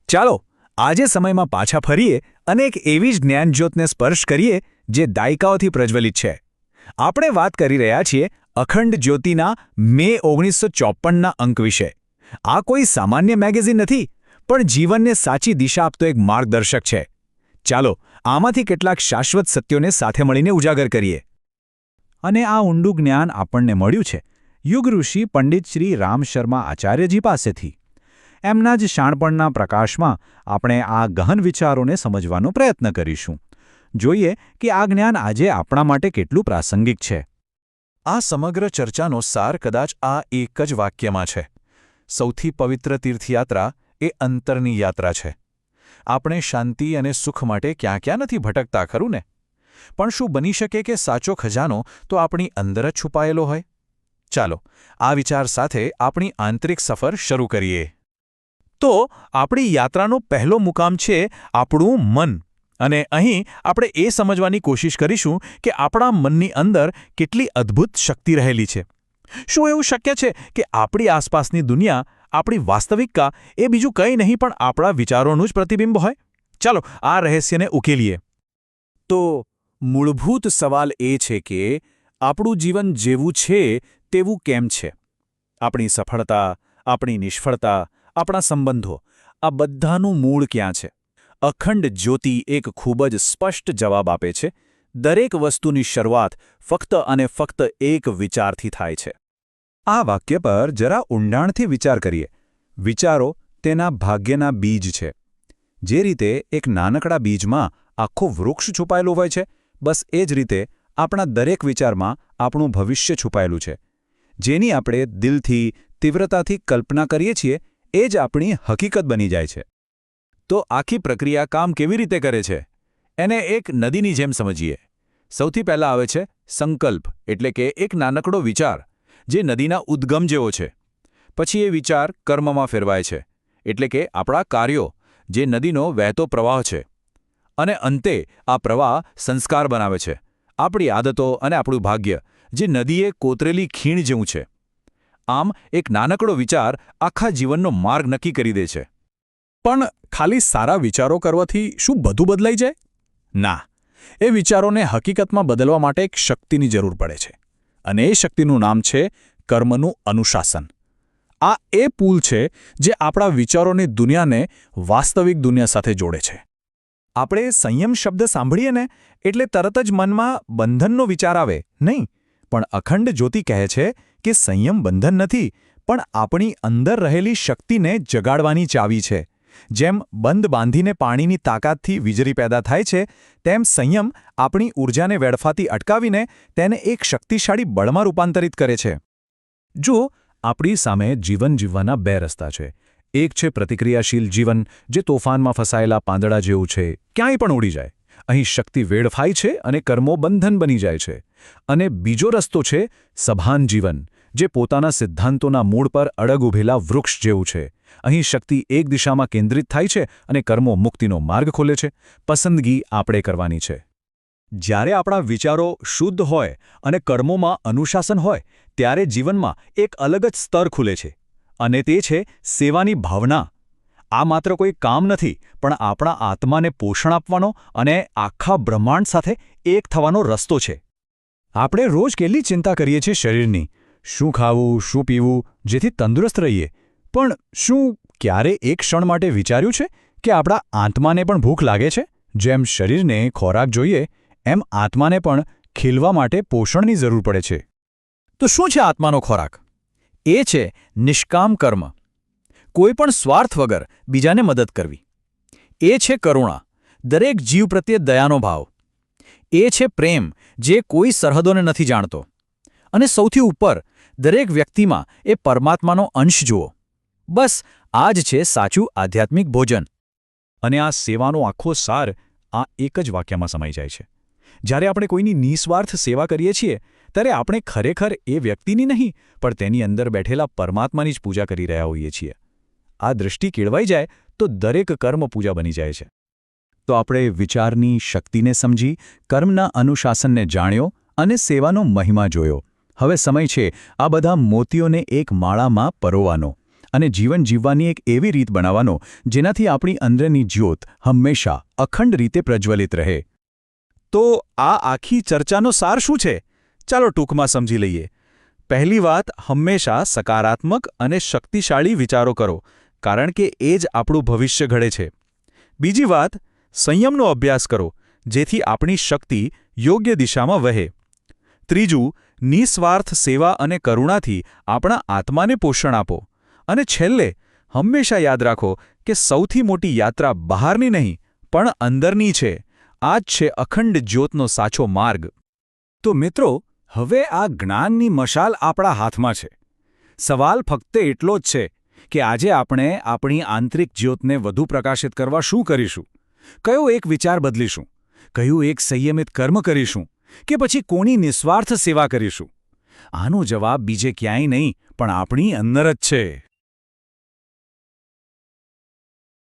ચાલો આજે સમયમાં પાછા ફરીએ અને એક એવી જ જ્ઞાનજ્યોતને સ્પર્શ કરીએ જે દાયકાઓથી પ્રજ્વલિત છે. આપણે વાત કરી રહ્યા છીએ અખંડ જ્યોતિના મે 1954ના અંક વિશે. આ કોઈ સામાન્ય મેગેઝિન નથી, પણ જીવનને સાચી દિશા આપતો એક માર્ગદર્શક છે. ચાલો આમાંથી કેટલાક શાશ્વત સત્યોને સાથે મળીને ઉજાગર કરીએ. અને આ ઊંડું જ્ઞાન આપણને મળ્યું છે યુગ ઋષિ પંડિત શ્રી રામ શર્મા આચાર્યજી પાસેથી. એમના જ શાણપણના પ્રકાશમાં આપણે આ ગહન વિચારોને સમજવાનો પ્રયત્ન કરીશું. જોઈએ કે આ જ્ઞાન આજે આપણા માટે કેટલું પ્રાસંગિક છે. આ સમગ્ર ચર્ચાનો સાર કદાચ આ એક જ વાક્યમાં છે. સૌથી પવિત્ર તીર્થયાત્રા એ અંતરની યાત્રા છે. આપણે શાંતિ અને સુખ માટે ક્યાં ક્યાં નથી ભટકતા, ખરું ને? પણ શું બની શકે કે સાચો ખજાનો તો આપણી અંદર જ છુપાયેલો હોય? ચાલો આ વિચાર સાથે આપણી આંતરિક સફર શરૂ કરીએ. તો આપણી યાત્રાનો પહેલો મુકામ છે આપણું મન. અને અહીં આપણે એ સમજવાની કોશિશ કરીશું કે આપણા મનની અંદર કેટલી અદ્ભુત શક્તિ રહેલી છે. શું એવું શક્ય છે કે આપણી આસપાસની દુનિયા, આપણી વાસ્તવિકતા એ બીજું કંઈ નહીં પણ આપણા વિચારોનું જ પ્રતિબિંબ હોય? ચાલો આ રહસ્યને ઉકેલીએ. તો મૂળભૂત સવાલ એ છે કે આપણું જીવન જેવું છે તેવું કેમ છે? આપણી સફળતા, આપણી નિષ્ફળતા, આપણા સંબંધો, આ બધાનું મૂળ ક્યાં છે? અખંડ જ્યોતિ એક ખૂબ જ સ્પષ્ટ જવાબ આપે છે. દરેક વસ્તુની શરૂઆત ફક્ત અને ફક્ત એક વિચારથી થાય છે. આ વાક્ય પર જરા ઊંડાણથી વિચાર કરીએ. વિચારો તેના ભાગ્યના બીજ છે. જે રીતે એક નાનકડા બીજમાં આખું વૃક્ષ છુપાયેલું હોય છે, બસ એ જ રીતે આપણા દરેક વિચારમાં આપણું ભવિષ્ય છુપાયેલું છે. જેની આપણે દિલથી, તીવ્રતાથી કલ્પના કરીએ છીએ એ જ આપણી હકીકત બની જાય છે. તો આખી પ્રક્રિયા કામ કેવી રીતે કરે છે? એને એક નદીની જેમ સમજીએ. સૌથી પહેલાં આવે છે સંકલ્પ, એટલે કે એક નાનકડો વિચાર જે નદીના ઉદ્ગમ જેવો છે. પછી એ વિચાર કર્મમાં ફેરવાય છે, એટલે કે આપણા કાર્યો, જે નદીનો વહેતો પ્રવાહ છે. અને અંતે આ પ્રવાહ સંસ્કાર બનાવે છે, આપણી આદતો અને આપણું ભાગ્ય, જે નદીએ કોતરેલી ખીણ જેવું છે. આમ એક નાનકડો વિચાર આખા જીવનનો માર્ગ નક્કી કરી દે છે. પણ ખાલી સારા વિચારો કરવાથી શું બધું બદલાઈ જાય? ના, એ વિચારોને હકીકતમાં બદલવા માટે એક શક્તિની જરૂર પડે છે. અને એ શક્તિનું નામ છે કર્મનું અનુશાસન. આ એ પુલ છે જે આપણા વિચારોની દુનિયાને વાસ્તવિક દુનિયા સાથે જોડે છે. આપણે સંયમ શબ્દ સાંભળીએ ને એટલે તરત જ મનમાં બંધનનો વિચાર આવે, નહીં? પણ અખંડ જ્યોતિ કહે છે કે સંયમ બંધન નથી, પણ આપણી અંદર રહેલી શક્તિને જગાડવાની ચાવી છે. જેમ બંધ બાંધીને પાણીની તાકાતથી વીજળી પેદા થાય છે, તેમ સંયમ આપણી ઊર્જાને વેડફાતી અટકાવીને તેને એક શક્તિશાળી બળમાં રૂપાંતરિત કરે છે. જો આપણી સામે જીવન જીવવાના બે રસ્તા છે. એક છે પ્રતિક્રિયાશીલ જીવન, જે તોફાનમાં ફસાયેલા પાંદડા જેવું છે, ક્યાંય પણ ઉડી જાય. અહીં શક્તિ વેડફાય છે અને કર્મો બંધન બની જાય છે. અને બીજો રસ્તો છે સભાન જીવન, જે પોતાના સિદ્ધાંતોના મૂળ પર અડગ ઊભેલા વૃક્ષ જેવું છે. અહીં શક્તિ એક દિશામાં કેન્દ્રિત થાય છે અને કર્મો મુક્તિનો માર્ગ ખોલે છે. પસંદગી આપણે કરવાની છે. જ્યારે આપણા વિચારો શુદ્ધ હોય અને કર્મોમાં અનુશાસન હોય, ત્યારે જીવનમાં એક અલગ જ સ્તર ખુલે છે. અને તે છે સેવાની ભાવના. આ માત્ર કોઈ કામ નથી, પણ આપણા આત્માને પોષણ આપવાનો અને આખા બ્રહ્માંડ સાથે એક થવાનો રસ્તો છે. આપણે રોજ કેટલી ચિંતા કરીએ છીએ શરીરની. શું ખાવું, શું પીવું, જેથી તંદુરસ્ત રહીએ. પણ શું ક્યારે એક ક્ષણ માટે વિચાર્યું છે કે આપણા આત્માને પણ ભૂખ લાગે છે? જેમ શરીરને ખોરાક જોઈએ, એમ આત્માને પણ ખીલવા માટે પોષણની જરૂર પડે છે. તો શું છે આત્માનો ખોરાક? એ છે નિષ્કામ કર્મ. કોઈ પણ સ્વાર્થ વગર બીજાને મદદ કરવી. એ છે કરુણા, દરેક જીવ પ્રત્યે દયાનો ભાવ. એ છે પ્રેમ, જે કોઈ સરહદોને નથી જાણતો. અને સૌથી ઉપર, દરેક વ્યક્તિમાં એ પરમાત્માનો અંશ જુઓ. બસ આ જ છે સાચું આધ્યાત્મિક ભોજન. અને આ સેવાનો આખો સાર આ એક જ વાક્યમાં સમાઈ જાય છે. જ્યારે આપણે કોઈની નિસ્વાર્થ સેવા કરીએ છીએ, ત્યારે આપણે ખરેખર એ વ્યક્તિની નહીં, પણ તેની અંદર બેઠેલા પરમાત્માની જ પૂજા કરી રહ્યા હોઈએ છીએ. આ દૃષ્ટિ કેળવાઈ જાય તો દરેક કર્મ પૂજા બની જાય છે. તો આપણે વિચારની શક્તિને સમજી, કર્મના અનુશાસનને જાણ્યો અને સેવાનો મહિમા જોયો. હવે સમય છે આ બધા મોતીઓને એક માળામાં પરોવાનો અને જીવન જીવવાની એક એવી રીત બનાવવાનો જેનાથી આપણી અંદરની જ્યોત હંમેશા અખંડ રીતે પ્રજ્વલિત રહે. તો આ આખી ચર્ચાનો સાર શું છે? ચાલો ટૂંકમાં સમજી લઈએ. પહેલી વાત, હંમેશા સકારાત્મક અને શક્તિશાળી વિચારો કરો, કારણ કે એ જ આપણું ભવિષ્ય ઘડે છે. બીજી વાત, સંયમનો અભ્યાસ કરો, જેથી આપણી શક્તિ યોગ્ય દિશામાં વહે. ત્રીજું, નિસ્વાર્થ સેવા અને કરુણાથી આપણા આત્માને પોષણ આપો. અને છેલ્લે, હંમેશા યાદ રાખો કે સૌથી મોટી યાત્રા બહારની નહીં, પણ અંદરની છે. આ જ છે અખંડ જ્યોતનો સાચો માર્ગ. તો મિત્રો, હવે આ જ્ઞાનની મશાલ આપણા હાથમાં છે. સવાલ ફક્ત એટલો જ છે કે આજે આપણે આપણી આંતરિક જ્યોતને વધુ પ્રકાશિત કરવા શું કરીશું? કયો એક વિચાર બદલીશું? કયું એક સંયમિત કર્મ કરીશું? કે પછી કોની નિસ્વાર્થ સેવા કરીશું? આનો જવાબ બીજે ક્યાંય નહીં, પણ આપણી અંદર જ છે.